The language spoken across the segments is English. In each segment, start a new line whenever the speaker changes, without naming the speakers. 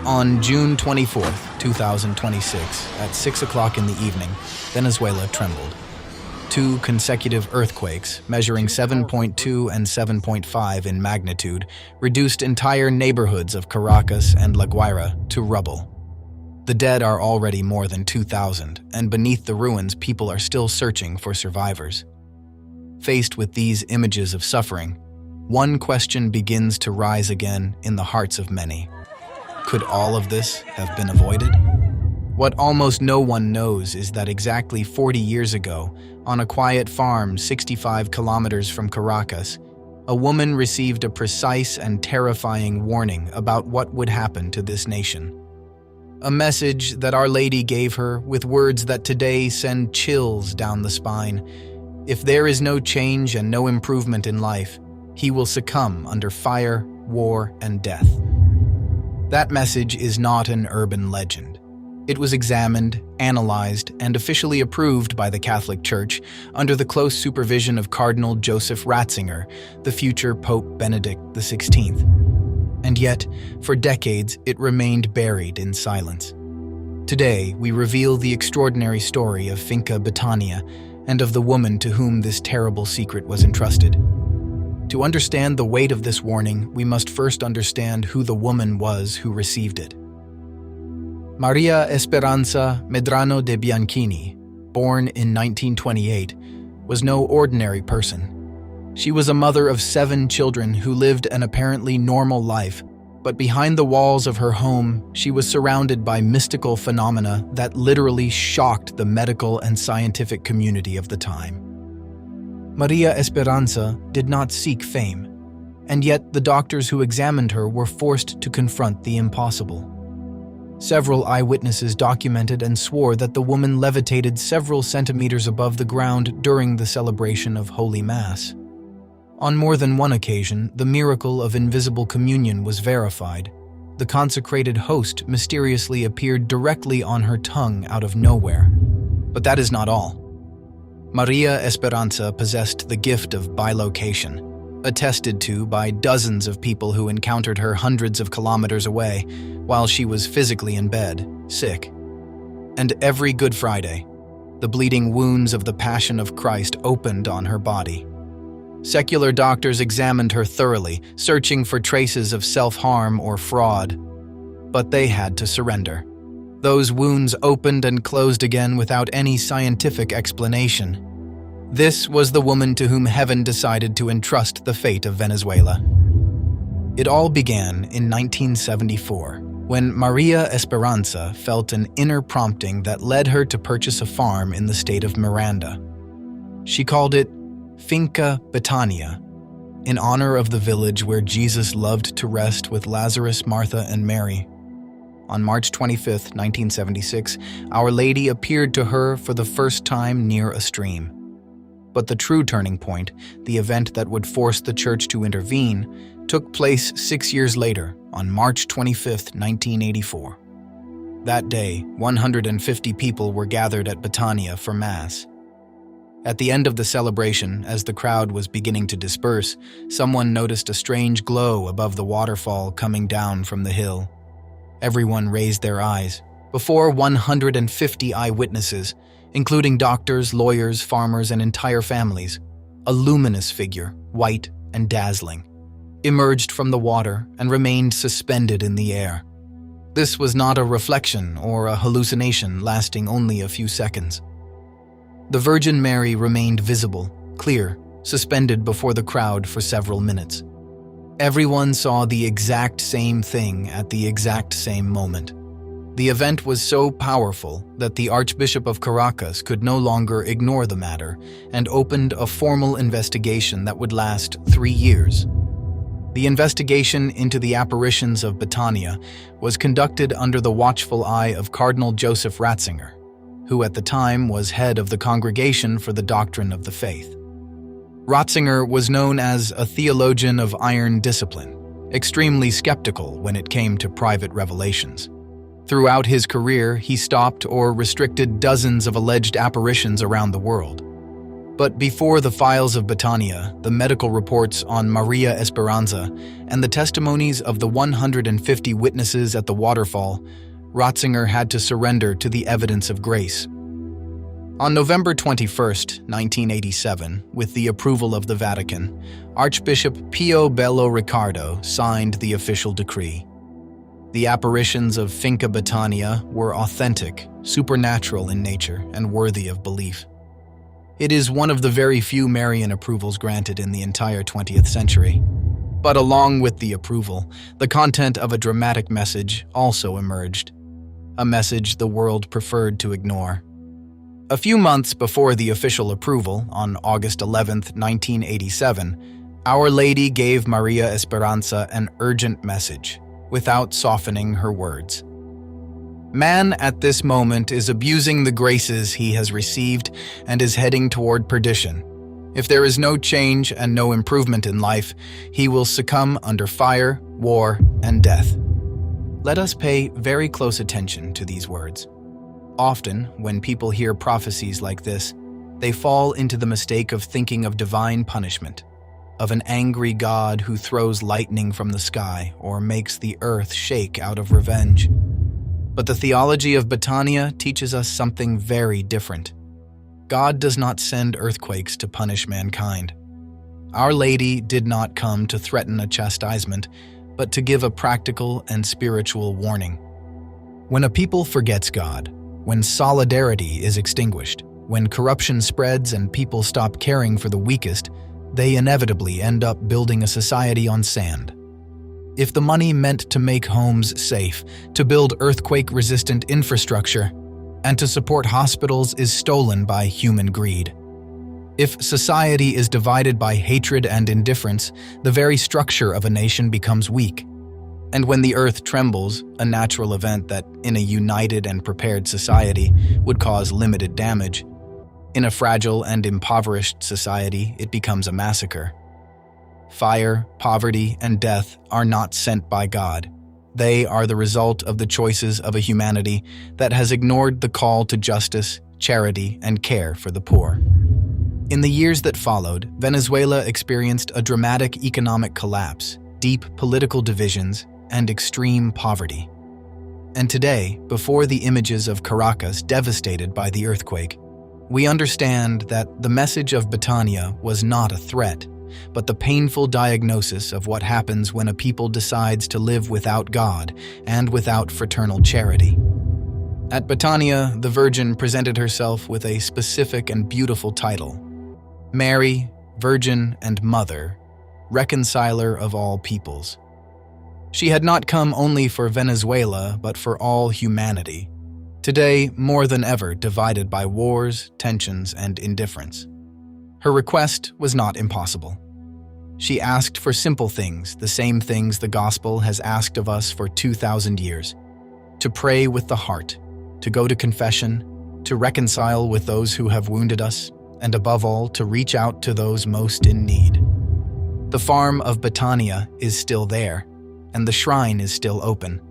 On June 24th, 2026, at 6 o'clock in the evening, Venezuela trembled. Two consecutive earthquakes, measuring 7.2 and 7.5 in magnitude, reduced entire neighborhoods of Caracas and La Guaira to rubble. The dead are already more than 2,000, and beneath the ruins people are still searching for survivors. Faced with these images of suffering, one question begins to rise again in the hearts of many. Could all of this have been avoided? What almost no one knows is that exactly 40 years ago, on a quiet farm 65 kilometers from Caracas, a woman received a precise and terrifying warning about what would happen to this nation. A message that Our Lady gave her with words that today send chills down the spine. If there is no change and no improvement in life, he will succumb under fire, war, and death. That message is not an urban legend. It was examined, analyzed, and officially approved by the Catholic Church under the close supervision of Cardinal Joseph Ratzinger, the future Pope Benedict XVI. And yet, for decades, it remained buried in silence. Today, we reveal the extraordinary story of Finca Betania and of the woman to whom this terrible secret was entrusted. To understand the weight of this warning, we must first understand who the woman was who received it. María Esperanza Medrano de Bianchini, born in 1928, was no ordinary person. She was a mother of 7 children who lived an apparently normal life, but behind the walls of her home, she was surrounded by mystical phenomena that literally shocked the medical and scientific community of the time. María Esperanza did not seek fame, and yet the doctors who examined her were forced to confront the impossible. Several eyewitnesses documented and swore that the woman levitated several centimeters above the ground during the celebration of Holy Mass. On more than one occasion, the miracle of invisible communion was verified. The consecrated host mysteriously appeared directly on her tongue out of nowhere. But that is not all. María Esperanza possessed the gift of bilocation, attested to by dozens of people who encountered her hundreds of kilometers away while she was physically in bed, sick. And every Good Friday, the bleeding wounds of the Passion of Christ opened on her body. Secular doctors examined her thoroughly, searching for traces of self-harm or fraud. But they had to surrender. Those wounds opened and closed again without any scientific explanation. This was the woman to whom heaven decided to entrust the fate of Venezuela. It all began in 1974, when María Esperanza felt an inner prompting that led her to purchase a farm in the state of Miranda. She called it Finca Betania, in honor of the village where Jesus loved to rest with Lazarus, Martha, and Mary. On March 25, 1976, Our Lady appeared to her for the first time near a stream. But the true turning point, the event that would force the Church to intervene, took place 6 years later, on March 25, 1984. That day, 150 people were gathered at Betania for Mass. At the end of the celebration, as the crowd was beginning to disperse, someone noticed a strange glow above the waterfall coming down from the hill. Everyone raised their eyes. Before 150 eyewitnesses, including doctors, lawyers, farmers, and entire families, a luminous figure, white and dazzling, emerged from the water and remained suspended in the air. This was not a reflection or a hallucination lasting only a few seconds. The Virgin Mary remained visible, clear, suspended before the crowd for several minutes. Everyone saw the exact same thing at the exact same moment. The event was so powerful that the Archbishop of Caracas could no longer ignore the matter and opened a formal investigation that would last 3 years. The investigation into the apparitions of Betania was conducted under the watchful eye of Cardinal Joseph Ratzinger, who at the time was head of the Congregation for the Doctrine of the Faith. Ratzinger was known as a theologian of iron discipline, extremely skeptical when it came to private revelations. Throughout his career, he stopped or restricted dozens of alleged apparitions around the world. But before the files of Betania, the medical reports on María Esperanza, and the testimonies of the 150 witnesses at the waterfall, Ratzinger had to surrender to the evidence of grace. On November 21, 1987, with the approval of the Vatican, Archbishop Pio Bello Riccardo signed the official decree. The apparitions of Finca Betania were authentic, supernatural in nature, and worthy of belief. It is one of the very few Marian approvals granted in the entire 20th century. But along with the approval, the content of a dramatic message also emerged. A message the world preferred to ignore. A few months before the official approval, on August 11, 1987, Our Lady gave María Esperanza an urgent message, without softening her words. Man at this moment is abusing the graces he has received and is heading toward perdition. If there is no change and no improvement in life, he will succumb under fire, war, and death. Let us pay very close attention to these words. Often, when people hear prophecies like this, they fall into the mistake of thinking of divine punishment, of an angry God who throws lightning from the sky or makes the earth shake out of revenge. But the theology of Betania teaches us something very different. God does not send earthquakes to punish mankind. Our Lady did not come to threaten a chastisement, but to give a practical and spiritual warning. When a people forgets God, when solidarity is extinguished, when corruption spreads and people stop caring for the weakest, they inevitably end up building a society on sand. If the money meant to make homes safe, to build earthquake-resistant infrastructure, and to support hospitals is stolen by human greed. If society is divided by hatred and indifference, the very structure of a nation becomes weak. And when the earth trembles, a natural event that, in a united and prepared society, would cause limited damage, in a fragile and impoverished society, it becomes a massacre. Fire, poverty, and death are not sent by God. They are the result of the choices of a humanity that has ignored the call to justice, charity, and care for the poor. In the years that followed, Venezuela experienced a dramatic economic collapse, deep political divisions, and extreme poverty. And today, before the images of Caracas devastated by the earthquake, we understand that the message of Betania was not a threat, but the painful diagnosis of what happens when a people decides to live without God and without fraternal charity. At Betania, the Virgin presented herself with a specific and beautiful title: Mary, Virgin and Mother, Reconciler of All Peoples. She had not come only for Venezuela, but for all humanity, today more than ever divided by wars, tensions, and indifference. Her request was not impossible. She asked for simple things, the same things the Gospel has asked of us for 2,000 years: to pray with the heart, to go to confession, to reconcile with those who have wounded us, and above all, to reach out to those most in need. The farm of Betania is still there, and the shrine is still open.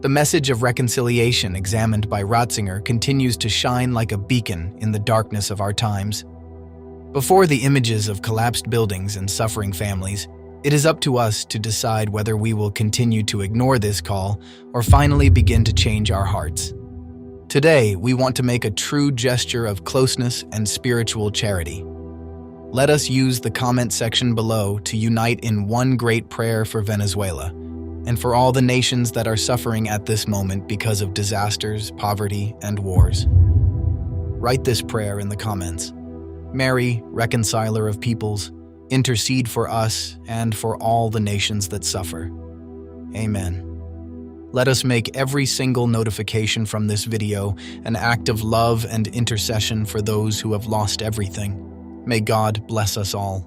The message of reconciliation examined by Ratzinger continues to shine like a beacon in the darkness of our times. Before the images of collapsed buildings and suffering families, it is up to us to decide whether we will continue to ignore this call or finally begin to change our hearts. Today, we want to make a true gesture of closeness and spiritual charity. Let us use the comment section below to unite in one great prayer for Venezuela and for all the nations that are suffering at this moment because of disasters, poverty, and wars. Write this prayer in the comments. Mary, Reconciler of Peoples, intercede for us and for all the nations that suffer. Amen. Let us make every single notification from this video an act of love and intercession for those who have lost everything. May God bless us all.